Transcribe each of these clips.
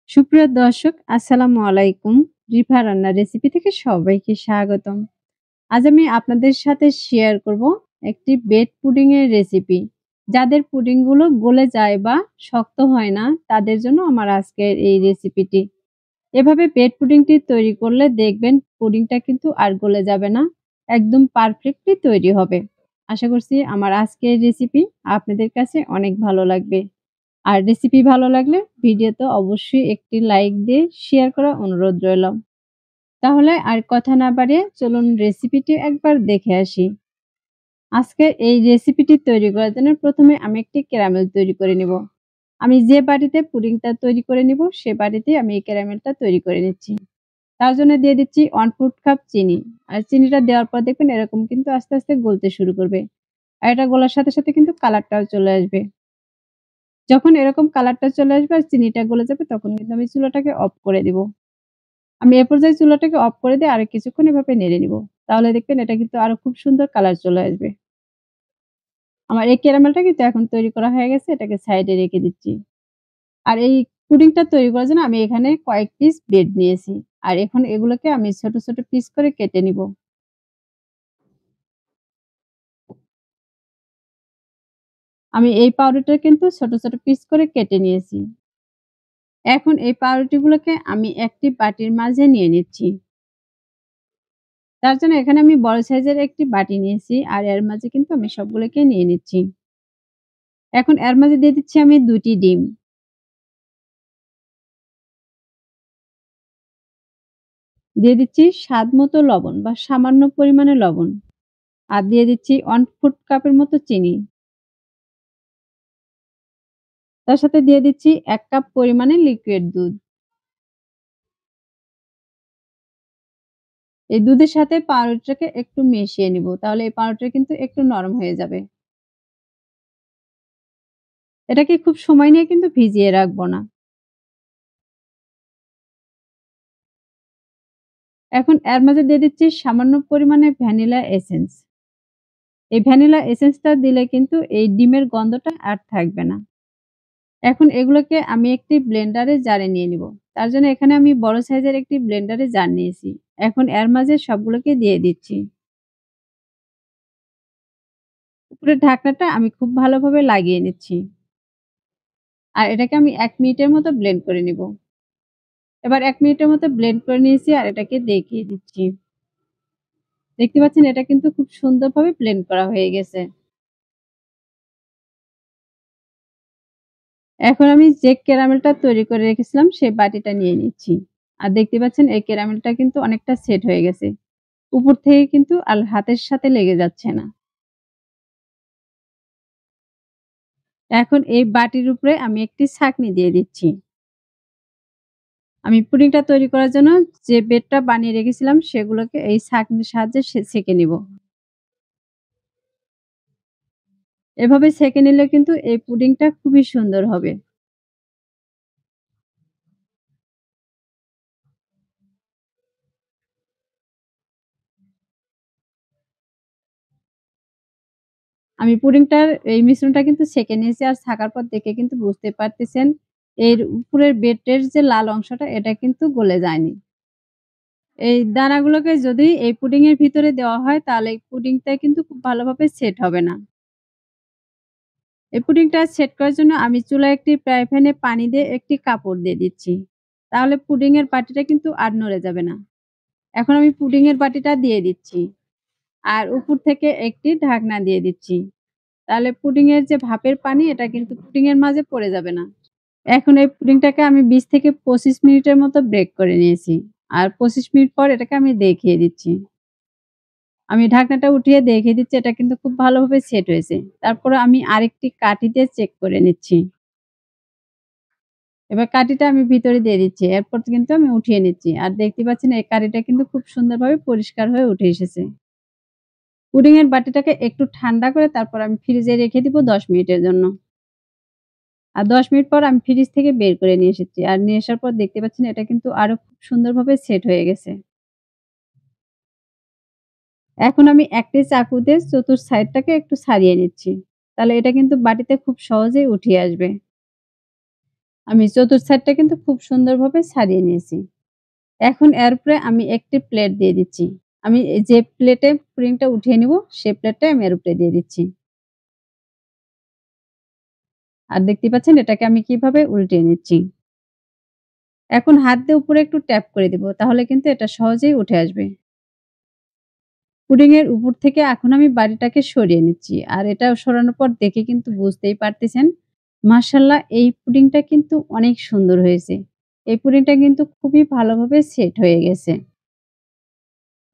সুপ্রিয় দর্শক, আসসালামু আলাইকুম। রিফা রান্নার রেসিপি থেকে সবাইকে স্বাগতম। আজ আমি আপনাদের সাথে শেয়ার করব একটি বেড পুডিং এর রেসিপি। যাদের পুডিং গুলো গলে যায় বা শক্ত হয় না, তাদের জন্য আমার আজকের এই রেসিপিটি। এভাবে বেড পুডিংটি তৈরি করলে দেখবেন পুডিংটা কিন্তু আর গলে যাবে না। একদম পারফেক্টলি তৈরি হবে। আশা করছি আমার আজকের রেসিপি আপনাদের কাছে অনেক ভালো লাগবে। আর রেসিপি ভালো লাগলে ভিডিওতে অবশ্যই একটি লাইক দিয়ে শেয়ার করার অনুরোধ রইল। তাহলে আর কথা না বাড়িয়ে চলুন রেসিপিটি একবার দেখে আসি। আজকে এই রেসিপিটি তৈরি করার জন্য প্রথমে আমি একটি ক্যারামেল তৈরি করে নিব। আমি যে বাটিতে পুডিংটা তৈরি করে নিব সে বাটিতেই আমি এই ক্যারামেলটা তৈরি করে নিচ্ছি। তার জন্য দিয়ে দিচ্ছি 1 ফুট কাপ চিনি। আর চিনিটা দেওয়ার পর দেখবেন এরকম কিন্তু আস্তে, আস্তে গলতে শুরু করবে। আর এটা গলার সাথে, সাথে কিন্তু কালারটাও চলে আসবে। যখন এরকম কালারটা চলে আসবে আর চিনিটা গলে যাবে তখন কিন্তু আমি চুলাটাকে অফ করে দিব। আমি এ পর্যায়ে চুলাটাকে অফ করে দিয়ে আরো কিছুক্ষণ এভাবে নেড়ে নিব। তাহলে দেখবেন এটা কিন্তু আরো খুব সুন্দর কালার চলে আসবে। আমার এই ক্যারামেলটা কিন্তু এখন তৈরি করা হয়ে গেছে। এটাকে সাইডে রেখে দিচ্ছি। আর এই পুডিংটা তৈরি করার জন্য আমি এখানে কয়েক পিস ব্রেড নিয়েছি। আর এখন এগুলোকে আমি ছোট, ছোট পিস করে কেটে নিব। আমি এই পাউরুটিটা কিন্তু ছোট, ছোট পিস করে কেটে নিয়েছি। এখন এই পাউরুটিগুলোকে আমি একটি বাটির মাঝে নিয়ে নিচ্ছি। তার জন্য এখানে আমি বড় সাইজের একটি বাটি নিয়েছি। আর এর মাঝে কিন্তু আমি সবগুলোকে নিয়ে নিচ্ছি। এখন এর মাঝে দিয়ে দিচ্ছি আমি ২ টি ডিম। দিয়ে দিচ্ছি স্বাদ মতো লবণ বা সামান্য পরিমাণে লবণ। আর দিয়ে দিচ্ছি 1 ফুট কাপের মতো চিনি। তার সাথে দিয়ে দিচ্ছি ১ কাপ পরিমাণে লিকুইড দুধ। এই দুধের সাথে পাউরুটিটাকে একটু মিশিয়ে নিব। তাহলে এই পাউরুটিটা কিন্তু একটু নরম হয়ে যাবে। এটাকে খুব সময় নিয়ে কিন্তু ভিজিয়ে রাখবো না। এখন এর মাঝে দিয়ে দিচ্ছি সামান্য পরিমাণে ভ্যানিলা এসেন্স। এই ভ্যানিলা এসেন্সটা দিলে কিন্তু এই ডিমের গন্ধটা আর থাকবে না। এখন এগুলোকে আমি একটি ব্লেন্ডারে জারে নিয়ে নিব। তার জন্য এখানে আমি বড় সাইজের একটি ব্লেন্ডারে জার নিয়েছি। এখন এর মাঝে সবগুলোকে দিয়ে দিচ্ছি। উপরের ঢাকনাটা আমি খুব ভালোভাবে লাগিয়ে নিচ্ছি। আর এটাকে আমি ১ মিনিটের মতো ব্লেন্ড করে নিব। এবার ১ মিনিটের মতো ব্লেন্ড করে নিয়েছি আর এটাকে দেখিয়ে দিচ্ছি। দেখতে পাচ্ছেন এটা কিন্তু খুব সুন্দরভাবে ব্লেন্ড করা হয়ে গেছে। এখন আমি যে ক্যারামেলটা তৈরি করে রেখেছিলাম সেই বাটিটা নিয়ে নিচ্ছি। আর দেখতে পাচ্ছেন এই ক্যারামেলটা কিন্তু অনেকটা সেট হয়ে গেছে। উপর থেকে কিন্তু আর হাতের সাথে লেগে যাচ্ছে না। এখন এই বাটির উপরে আমি একটি ছাঁকনি দিয়ে দিচ্ছি। আমি পুডিংটা তৈরি করার জন্য যে বেডটা বানিয়ে রেখেছিলাম সেগুলোকে এই ছাঁকনির সাহায্যে ছেঁকে নিব। এভাবে ছেঁকে নিলে কিন্তু এই পুডিংটা খুবই সুন্দর হবে। আমি পুডিংটার এই মিশ্রণটা কিন্তু ছেঁকে নিয়েছি আর ছাঁকার পর দেখে কিন্তু বুঝতে পারতেছেন এর উপরের বেডের যে লাল অংশটা এটা কিন্তু গলে যায়নি। এই দানাগুলোকে যদি এই পুডিং এর ভিতরে দেওয়া হয় তাহলে এই পুডিংটা কিন্তু খুব ভালোভাবে সেট হবে না। এই পুডিংটা সেট করার জন্য আমি চুলায় একটি ফ্রাই প্যানে পানি দিয়ে একটি কাপড় দিয়ে দিচ্ছি। তাহলে পুডিং এর বাটিটা কিন্তু আর নড়ে যাবে না। এখন আমি পুডিং এর বাটিটা দিয়ে দিচ্ছি। আর উপর থেকে একটি ঢাকনা দিয়ে দিচ্ছি। তাহলে পুডিং এর যে ভাপের পানি এটা কিন্তু পুডিং এর মাঝে পড়ে যাবে না। এখন এই পুডিংটাকে আমি ২০ থেকে ২৫ মিনিটের মতো বেক করে নিয়েছি। আর ২৫ মিনিট পর এটাকে আমি দেখিয়ে দিচ্ছি। আমি ঢাকনাটা উঠিয়ে দেখিয়ে দিচ্ছি এটা কিন্তু খুব ভালোভাবে সেট হয়েছে। তারপরে আমি আরেকটি কাঠি দিয়ে চেক করে নিচ্ছি। এবার কাঠিটা আমি ভিতরে দিয়ে দিচ্ছি। এরপর কিন্তু আমি উঠিয়ে নিচ্ছি। আর দেখতে পাচ্ছেন এই কাঠিটা কিন্তু খুব সুন্দরভাবে পরিষ্কার হয়ে উঠে এসেছে। পুডিং এর বাটিটাকে একটু ঠান্ডা করে তারপর আমি ফ্রিজে রেখে দিব ১০ মিনিটের জন্য। আর ১০ মিনিট পর আমি ফ্রিজ থেকে বের করে নিয়ে এসেছি। আর নিয়ে আসার পর দেখতে পাচ্ছেন এটা কিন্তু আরো খুব সুন্দরভাবে সেট হয়ে গেছে। এখন আমি একটি চাকু দিয়ে চতুর সাইডটাকে একটু ছাড়িয়ে নিচ্ছি। তাহলে এটা কিন্তু বাটিতে খুব সহজেই উঠিয়ে আসবে। আমি চতুর্থ সাইডটা কিন্তু খুব সুন্দরভাবে ছাড়িয়ে নিয়েছি। এখন এর উপরে আমি একটি প্লেট দিয়ে দিচ্ছি। আমি যে প্লেটে পুডিংটা উঠিয়ে নিব, সেই প্লেটটাই আমি এর উপরে দিয়ে দিচ্ছি। আর দেখতেই পাচ্ছেন এটাকে আমি কিভাবে উল্টিয়ে নিচ্ছি। এখন হাত দিয়ে উপরে একটু ট্যাপ করে দিব। তাহলে কিন্তু এটা সহজেই উঠে আসবে। পুডিং এর উপর থেকে এখন আমি বাটিটাকে সরিয়ে নিচ্ছি। আর এটা সরানোর পর দেখে কিন্তু বুঝতেই পারতেছেন, মাশাআল্লাহ এই পুডিংটা কিন্তু অনেক সুন্দর হয়েছে। এই পুডিংটা কিন্তু খুবই ভালোভাবে সেট হয়ে গেছে।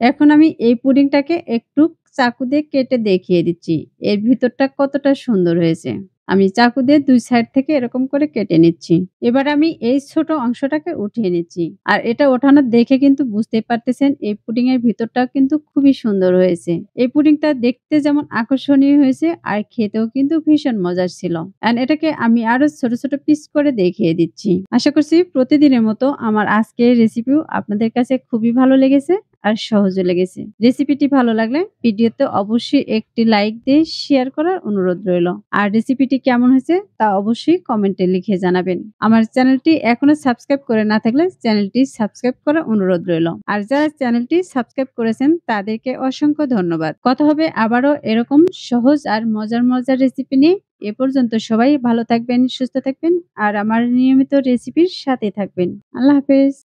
এখন আমি এই পুডিংটাকে একটু চাকু দিয়ে কেটে দেখিয়ে দিচ্ছি। এর ভিতরটা কতটা সুন্দর হয়েছে। আমি চাকু দিয়ে ২ সাইড থেকে এরকম করে কেটে নিচ্ছি। এবার আমি এই ছোট অংশটাকে উঠিয়ে নিচ্ছি। আর এটা ওঠানো দেখে কিন্তু বুঝতেই পারতেছেন এই পুডিং এর ভিতরটাও কিন্তু খুবই সুন্দর হয়েছে। এই পুডিংটা দেখতে যেমন আকর্ষণীয় হয়েছে আর খেতেও কিন্তু ভীষণ মজার ছিল। এটাকে আমি আরো ছোট, ছোট পিস করে দেখিয়ে দিচ্ছি। আশা করছি প্রতিদিনের মতো আমার আজকের রেসিপিও আপনাদের কাছে খুবই ভালো লেগেছে আর সহজও লেগেছে। রেসিপিটি ভালো লাগলে ভিডিওতে অবশ্যই একটি লাইক দিয়ে শেয়ার করার অনুরোধ রইল। আর রেসিপিটি কেমন হয়েছে তা অবশ্যই কমেন্টে লিখে জানাবেন। আমার চ্যানেলটি এখনো সাবস্ক্রাইব করে না থাকলে চ্যানেলটি সাবস্ক্রাইব করার অনুরোধ রইল। আর যারা চ্যানেলটি সাবস্ক্রাইব করেছেন তাদেরকে অসংখ্য ধন্যবাদ। কথা হবে আবারও এরকম সহজ আর মজার, মজার রেসিপি নিয়ে। এ পর্যন্ত সবাই ভালো থাকবেন, সুস্থ থাকবেন আর আমার নিয়মিত রেসিপির সাথে থাকবেন। আল্লাহ হাফেজ।